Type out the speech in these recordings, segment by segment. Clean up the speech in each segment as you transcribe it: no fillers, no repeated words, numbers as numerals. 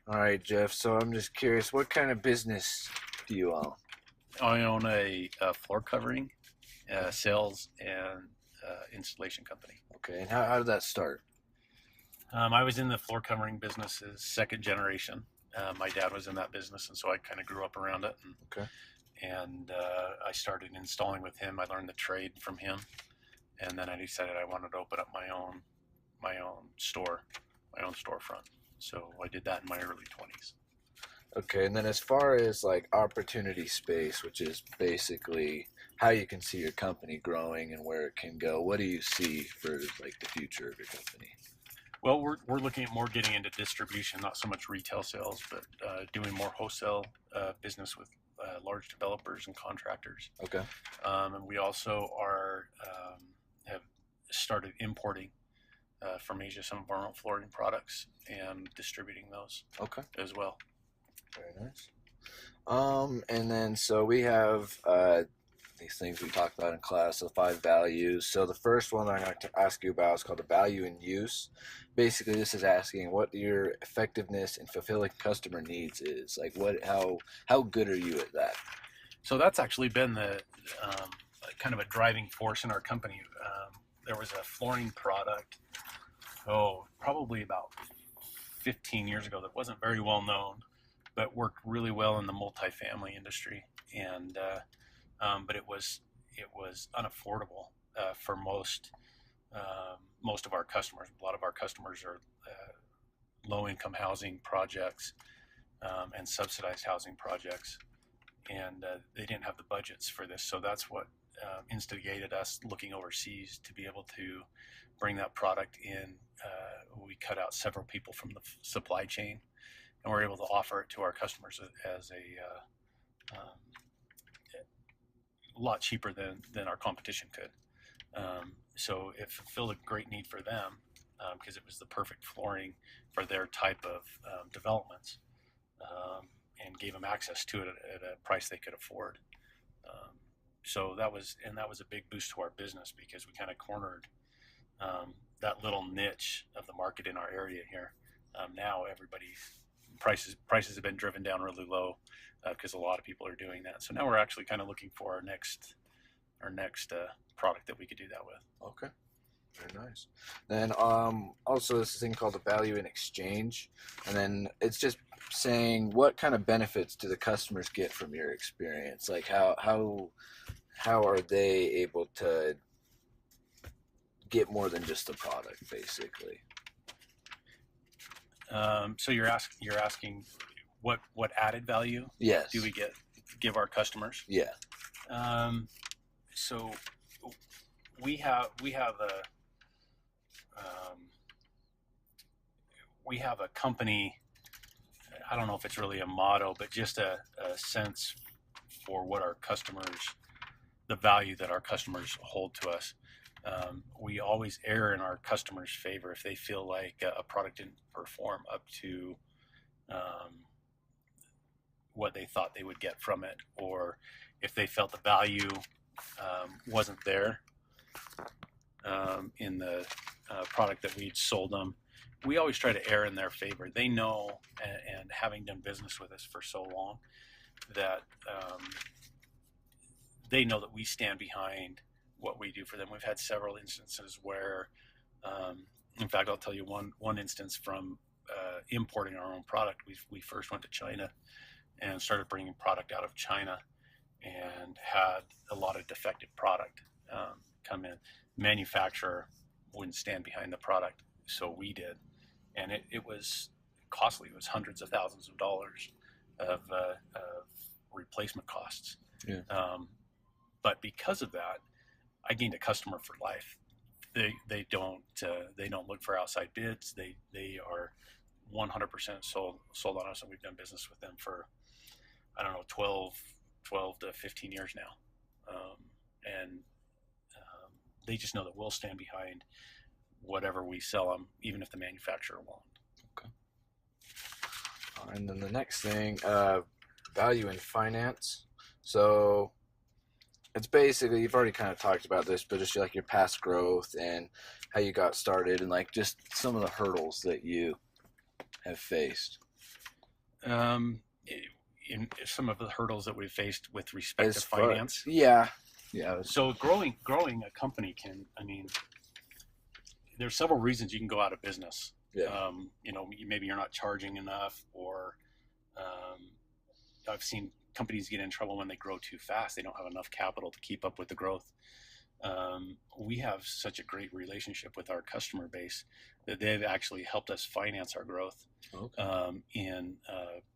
All right, Jeff. So I'm just curious, what kind of business do you own? I own a floor covering, sales, and installation company. Okay, and how did that start? I was in the floor covering business as second generation. My dad was in that business, and so I kind of grew up around it. Okay. And I started installing with him. I learned the trade from him, and then I decided I wanted to open up my own store, my own storefront. So I did that in my early 20s. Okay, and then as far as like opportunity space, which is basically how you can see your company growing and where it can go, what do you see for like the future of your company? Well, we're looking at more getting into distribution, not so much retail sales, but doing more wholesale business with large developers and contractors. Okay. And we also have started importing from Asia some of our own flooring products and distributing those Okay. as well. Very nice. And then so we have these things we talked about in class, the five values. So the first one I'm going to ask you about is called the value in use. Basically, this is asking what your effectiveness in fulfilling customer needs is. Like, how good are you at that? So that's actually been the um, kind of a driving force in our company. There was a flooring product, probably about 15 years ago that wasn't very well known, but worked really well in the multifamily industry. And but it was unaffordable for most of our customers. A lot of our customers are low income housing projects and subsidized housing projects, and they didn't have the budgets for this. So that's what instigated us looking overseas to be able to bring that product in. We cut out several people from the supply chain, and we're able to offer it to our customers as a lot cheaper than our competition could. So it fulfilled a great need for them because it was the perfect flooring for their type of developments, and gave them access to it at a price they could afford. So that was a big boost to our business because we kind of cornered that little niche of the market in our area here. Now everybody's prices have been driven down really low because a lot of people are doing that. So now we're actually kind of looking for our next product that we could do that with. Okay. Very nice. Then also this thing called the value in exchange, and then it's just saying what kind of benefits do the customers get from your experience? Like how are they able to get more than just the product, basically? So you're asking what added value Yes. do we give our customers? Yeah. So um, we have a company. I don't know if it's really a motto, but just a sense for what our customers, the value that our customers hold to us. We always err in our customers' favor if they feel like a product didn't perform up to um, what they thought they would get from it, or if they felt the value wasn't there in the product that we'd sold them. We always try to err in their favor. They know, and having done business with us for so long, that they know that we stand behind what we do for them. We've had several instances where, in fact, I'll tell you one instance from importing our own product. We first went to China and started bringing product out of China, and had a lot of defective product come in. Manufacturer wouldn't stand behind the product, so we did, and it was costly. It was hundreds of thousands of dollars of replacement costs. Yeah. But because of that, I gained a customer for life. They don't look for outside bids. They are 100% sold on us, and we've done business with them for, I don't know, 12 to 15 years now, and they just know that we'll stand behind whatever we sell them, even if the manufacturer won't. Okay. And then the next thing, value in finance. So it's basically, you've already kind of talked about this, but it's like your past growth and how you got started and like just some of the hurdles that you have faced. In some of the hurdles that we've faced with respect to As far, finance. yeah. So growing a company can, I mean, there's several reasons you can go out of business. Yeah. Maybe you're not charging enough, or I've seen companies get in trouble when they grow too fast. They don't have enough capital to keep up with the growth. We have such a great relationship with our customer base that they've actually helped us finance our growth. Okay. In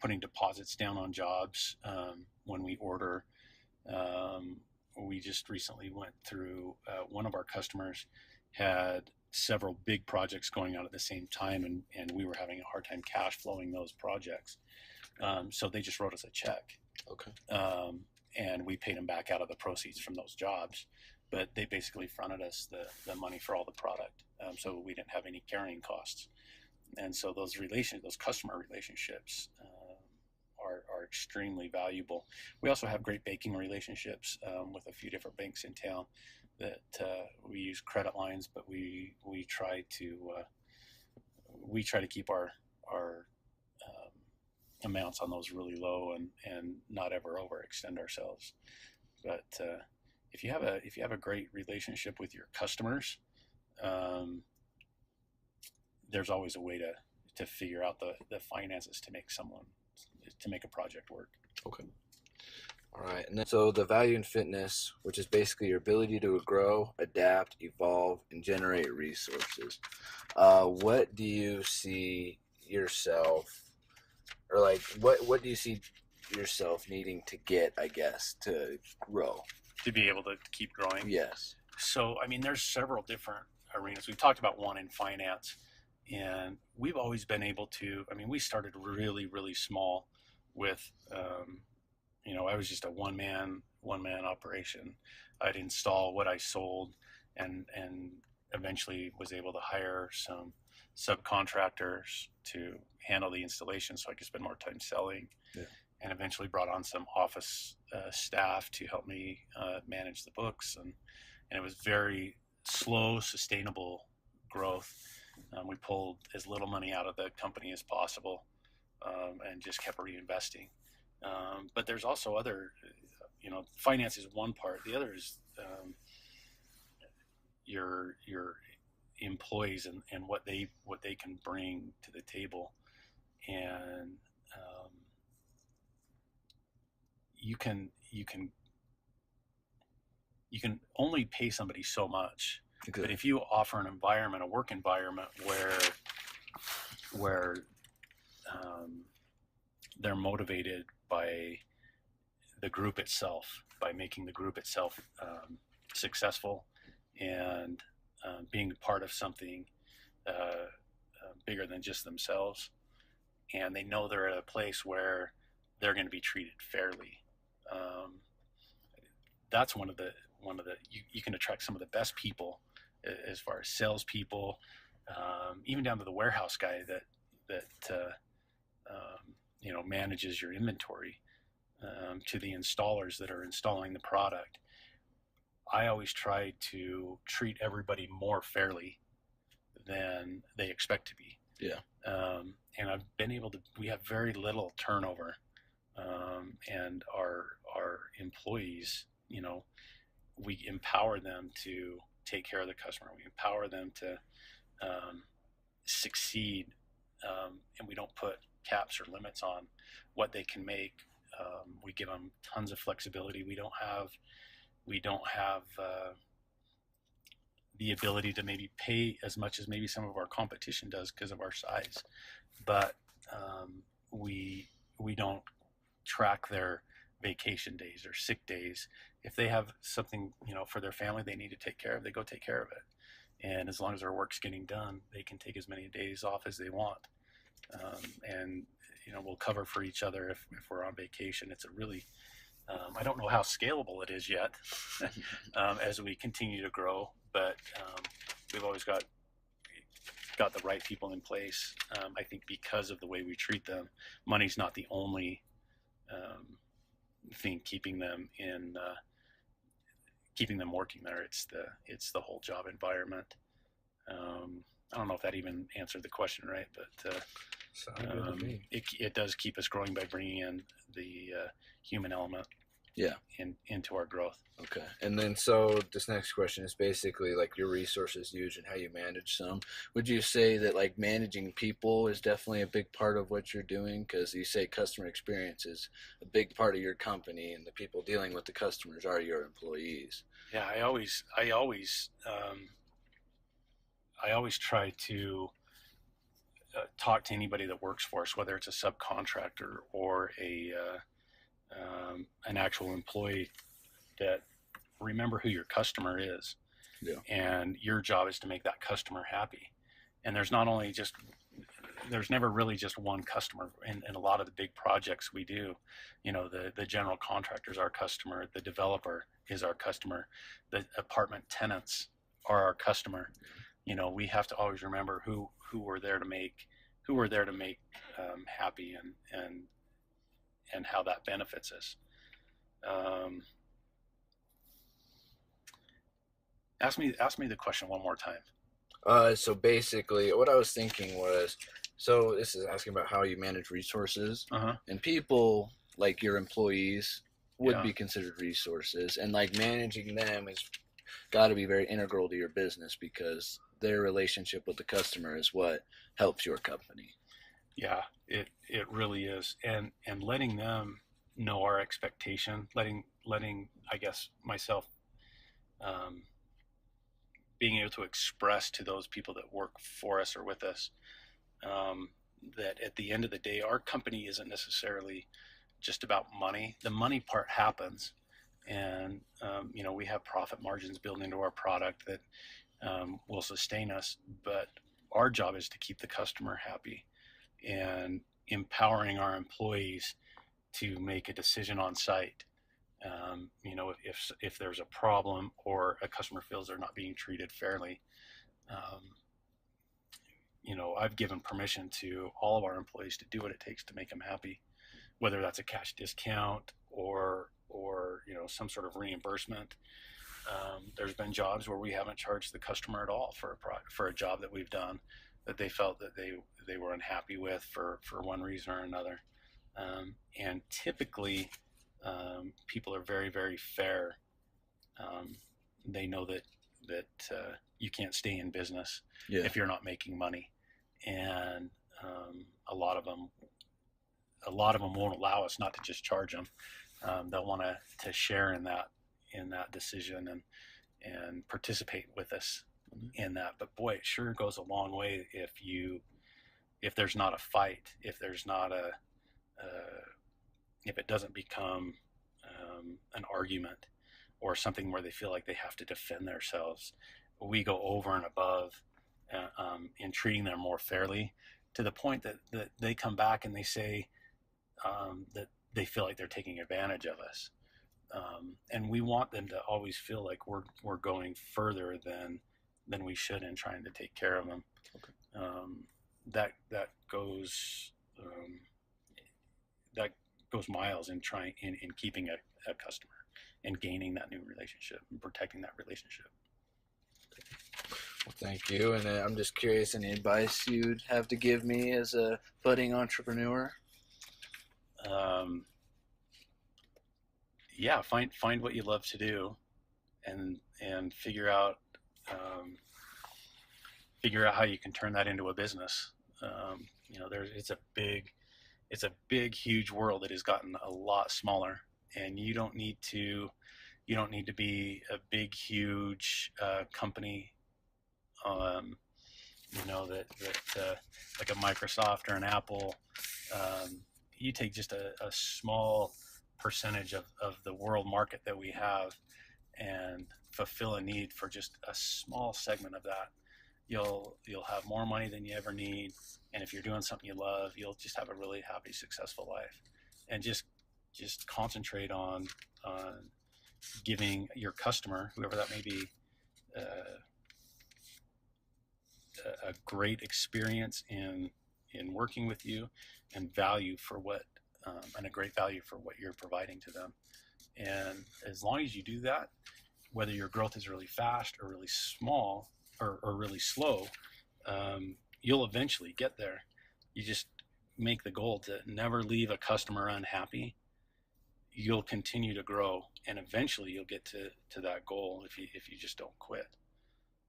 putting deposits down on jobs when we order. We just recently went through one of our customers had several big projects going on at the same time, and we were having a hard time cash flowing those projects. So they just wrote us a check. Okay. And we paid them back out of the proceeds from those jobs. But they basically fronted us the money for all the product, so we didn't have any carrying costs. And so those customer relationships are extremely valuable. We also have great banking relationships with a few different banks in town that we use credit lines, but we try to keep our amounts on those really low and not ever overextend ourselves. But if you have a great relationship with your customers, there's always a way to figure out the finances to make a project work. Okay. All right. And then, so the value in fitness, which is basically your ability to grow, adapt, evolve, and generate resources. What do you see yourself, or like what do you see yourself needing to get, I guess, to grow? To be able to keep growing? Yes. So, I mean, there's several different arenas. We talked about one in finance, and we've always been able to, I mean, we started really, really small with, I was just a one-man operation. I'd install what I sold and eventually was able to hire some subcontractors to handle the installation so I could spend more time selling. Yeah. And eventually brought on some office staff to help me manage the books. And it was very slow, sustainable growth. We pulled as little money out of the company as possible and just kept reinvesting. But there's also other, finance is one part. The other is your employees and what they can bring to the table. And you can only pay somebody so much. Okay. But if you offer a work environment where they're motivated by the group itself, by making the group itself successful and being part of something bigger than just themselves, and they know they're at a place where they're going to be treated fairly. That's one of the you can attract some of the best people as far as salespeople, even down to the warehouse guy that manages your inventory, to the installers that are installing the product. I always try to treat everybody more fairly than they expect to be. Yeah. And I've been able to. We have very little turnover, and our employees, we empower them to take care of the customer. We empower them to succeed, and we don't put caps or limits on what they can make. We give them tons of flexibility. We don't have the ability to maybe pay as much as maybe some of our competition does because of our size, but we don't track their vacation days or sick days. If they have something for their family they need to take care of, they go take care of it. And as long as their work's getting done, they can take as many days off as they want. And we'll cover for each other if we're on vacation. It's a really I don't know how scalable it is yet as we continue to grow, but we've always got the right people in place. I think because of the way we treat them, money's not the only thing keeping them working there. It's the whole job environment. I don't know if that even answered the question right, but Sounds good to me. it does keep us growing by bringing in the human element Yeah. into our growth. Okay. And then so this next question is basically like your resources used and how you manage them. Would you say that like managing people is definitely a big part of what you're doing? Because you say customer experience is a big part of your company, and the people dealing with the customers are your employees. Yeah, I always try to talk to anybody that works for us, whether it's a subcontractor or an actual employee, that remember who your customer is. Yeah. And your job is to make that customer happy. And there's never really just one customer in a lot of the big projects we do. The general contractor is our customer, the developer is our customer, the apartment tenants are our customer. We have to always remember who we're there to make happy, and how that benefits us. Ask me the question one more time. So basically, what I was thinking was, so this is asking about how you manage resources, and people like your employees would be considered resources, and like managing them is got to be very integral to your business because their relationship with the customer is what helps your company. Yeah, it really is, and letting them know our expectation, letting I guess myself, being able to express to those people that work for us or with us, that at the end of the day, our company isn't necessarily just about money. The money part happens, and we have profit margins built into our product that will sustain us, but our job is to keep the customer happy and empowering our employees to make a decision on site. If there's a problem or a customer feels they're not being treated fairly, I've given permission to all of our employees to do what it takes to make them happy, whether that's a cash discount or some sort of reimbursement. There's been jobs where we haven't charged the customer at all for a job that we've done that they felt that they were unhappy with for one reason or another. And typically, people are very, very fair. They know that you can't stay in business if you're not making money, and a lot of them won't allow us not to just charge them. They'll want to share in that decision and participate with us in that. But boy, it sure goes a long way if there's not a fight, if it doesn't become an argument or something where they feel like they have to defend themselves. We go over and above in treating them more fairly, to the point that they come back and they say that they feel like they're taking advantage of us. And we want them to always feel like we're going further than we should in trying to take care of them. Okay. That goes miles in keeping a customer and gaining that new relationship and protecting that relationship. Well, thank you. And I'm just curious, any advice you'd have to give me as a budding entrepreneur? Yeah, find what you love to do, and figure out how you can turn that into a business. It's a big, huge world that has gotten a lot smaller, and you don't need to be a big, huge company, that like a Microsoft or an Apple. You take just a small percentage of the world market that we have and fulfill a need for just a small segment of that. You'll have more money than you ever need, and if you're doing something you love, you'll just have a really happy, successful life. And just concentrate on giving your customer, whoever that may be, a great experience in working with you, and and a great value for what you're providing to them. And as long as you do that, whether your growth is really fast or really small or really slow, you'll eventually get there. You just make the goal to never leave a customer unhappy. You'll continue to grow, and eventually you'll get to that goal if you just don't quit.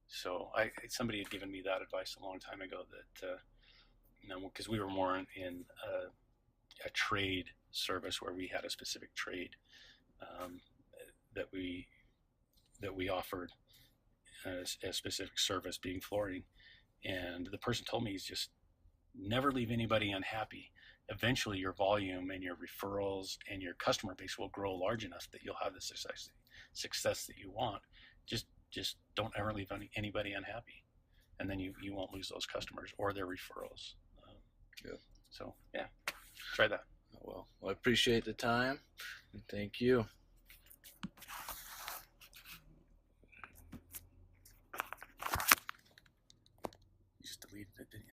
So somebody had given me that advice a long time ago that because we were more in a trade service where we had a specific trade that we offered a specific service, being flooring. And the person told me, is just never leave anybody unhappy. Eventually your volume and your referrals and your customer base will grow large enough that you'll have the success that you want. Just don't ever leave anybody unhappy, and then you won't lose those customers or their referrals. Good. So yeah, try that. Well, I appreciate the time, and thank you.